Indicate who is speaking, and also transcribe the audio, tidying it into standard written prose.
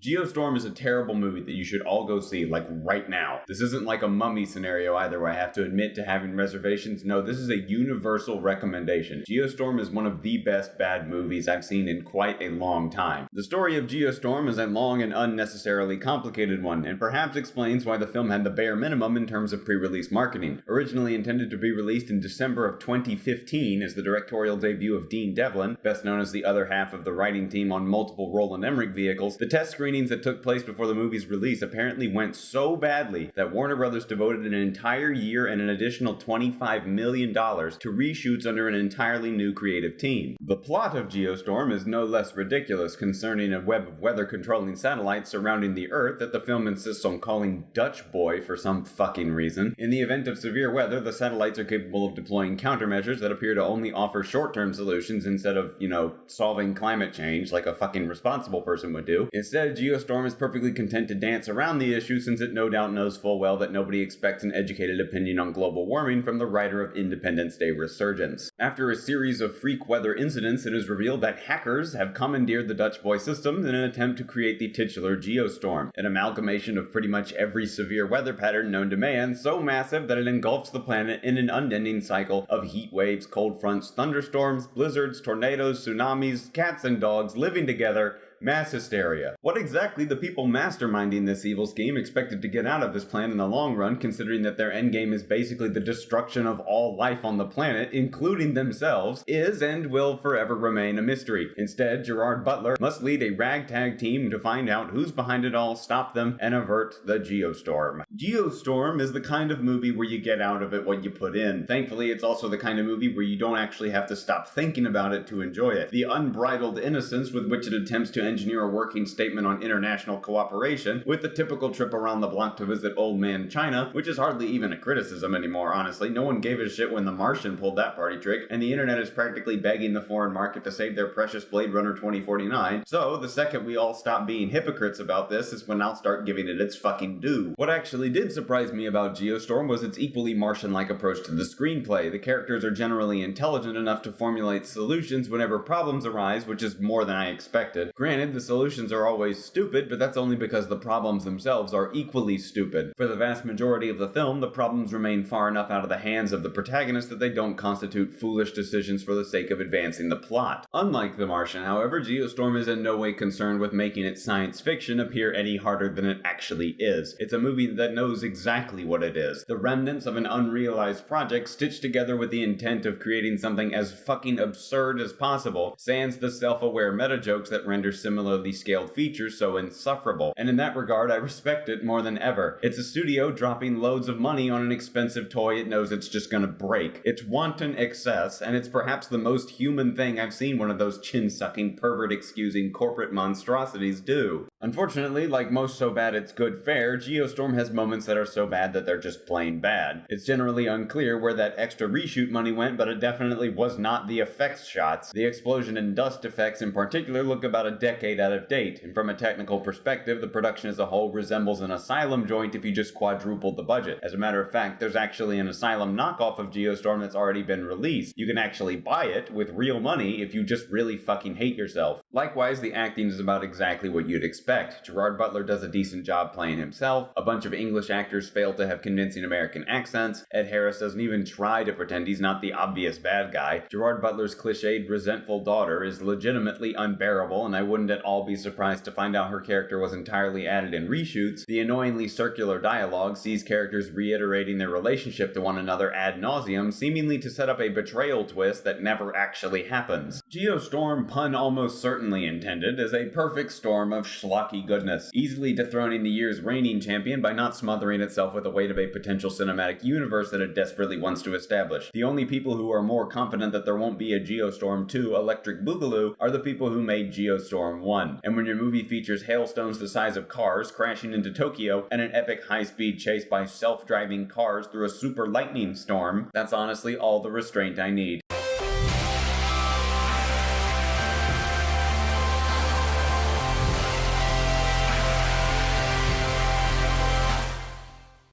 Speaker 1: Geostorm is a terrible movie that you should all go see, like right now. This isn't like a Mummy scenario either where I have to admit to having reservations. No, this is a universal recommendation. Geostorm is one of the best bad movies I've seen in quite a long time. The story of Geostorm is a long and unnecessarily complicated one, and perhaps explains why the film had the bare minimum in terms of pre-release marketing. Originally intended to be released in December of 2015 as the directorial debut of Dean Devlin, best known as the other half of the writing team on multiple Roland Emmerich vehicles, the test screenings that took place before the movie's release apparently went so badly that Warner Brothers devoted an entire year and an additional $25 million to reshoots under an entirely new creative team. The plot of Geostorm is no less ridiculous, concerning a web of weather-controlling satellites surrounding the Earth that the film insists on calling Dutch Boy for some fucking reason. In the event of severe weather, the satellites are capable of deploying countermeasures that appear to only offer short-term solutions instead of, solving climate change like a fucking responsible person would do. Instead, Geostorm is perfectly content to dance around the issue since it no doubt knows full well that nobody expects an educated opinion on global warming from the writer of Independence Day Resurgence. After a series of freak weather incidents, it is revealed that hackers have commandeered the Dutch Boy system in an attempt to create the titular Geostorm, an amalgamation of pretty much every severe weather pattern known to man, so massive that it engulfs the planet in an unending cycle of heat waves, cold fronts, thunderstorms, blizzards, tornadoes, tsunamis, cats and dogs living together, mass hysteria. What exactly the people masterminding this evil scheme expected to get out of this plan in the long run, considering that their endgame is basically the destruction of all life on the planet, including themselves, is and will forever remain a mystery. Instead, Gerard Butler must lead a ragtag team to find out who's behind it all, stop them, and avert the Geostorm. Geostorm is the kind of movie where you get out of it what you put in. Thankfully, it's also the kind of movie where you don't actually have to stop thinking about it to enjoy it. The unbridled innocence with which it attempts to engineer a working statement on international cooperation, with the typical trip around the block to visit old man China, which is hardly even a criticism anymore, honestly. No one gave a shit when The Martian pulled that party trick, and the internet is practically begging the foreign market to save their precious Blade Runner 2049. So, the second we all stop being hypocrites about this is when I'll start giving it its fucking due. What actually did surprise me about Geostorm was its equally Martian-like approach to the screenplay. The characters are generally intelligent enough to formulate solutions whenever problems arise, which is more than I expected. Granted, the solutions are always stupid, but that's only because the problems themselves are equally stupid. For the vast majority of the film, the problems remain far enough out of the hands of the protagonist that they don't constitute foolish decisions for the sake of advancing the plot. Unlike The Martian, however, Geostorm is in no way concerned with making its science fiction appear any harder than it actually is. It's a movie that knows exactly what it is. The remnants of an unrealized project stitched together with the intent of creating something as fucking absurd as possible, sans the self-aware meta-jokes that render similarly scaled features so insufferable, and in that regard I respect it more than ever. It's a studio dropping loads of money on an expensive toy it knows it's just gonna break. It's wanton excess, and it's perhaps the most human thing I've seen one of those chin-sucking, pervert-excusing corporate monstrosities do. Unfortunately, like most so bad it's good fare, Geostorm has moments that are so bad that they're just plain bad. It's generally unclear where that extra reshoot money went, but it definitely was not the effects shots. The explosion and dust effects in particular look about a decade out of date, and from a technical perspective, the production as a whole resembles an Asylum joint if you just quadrupled the budget. As a matter of fact, there's actually an Asylum knockoff of Geostorm that's already been released. You can actually buy it with real money if you just really fucking hate yourself. Likewise, the acting is about exactly what you'd expect. Gerard Butler does a decent job playing himself, a bunch of English actors fail to have convincing American accents, Ed Harris doesn't even try to pretend he's not the obvious bad guy, Gerard Butler's cliched, resentful daughter is legitimately unbearable, and I wouldn't at all be surprised to find out her character was entirely added in reshoots. The annoyingly circular dialogue sees characters reiterating their relationship to one another ad nauseum, seemingly to set up a betrayal twist that never actually happens. Geostorm, pun almost certainly intended, is a perfect storm of schlocky goodness, easily dethroning the year's reigning champion by not smothering itself with the weight of a potential cinematic universe that it desperately wants to establish. The only people who are more confident that there won't be a Geostorm 2 Electric Boogaloo are the people who made Geostorm 1. And when your movie features hailstones the size of cars crashing into Tokyo and an epic high-speed chase by self-driving cars through a super lightning storm, that's honestly all the restraint I need.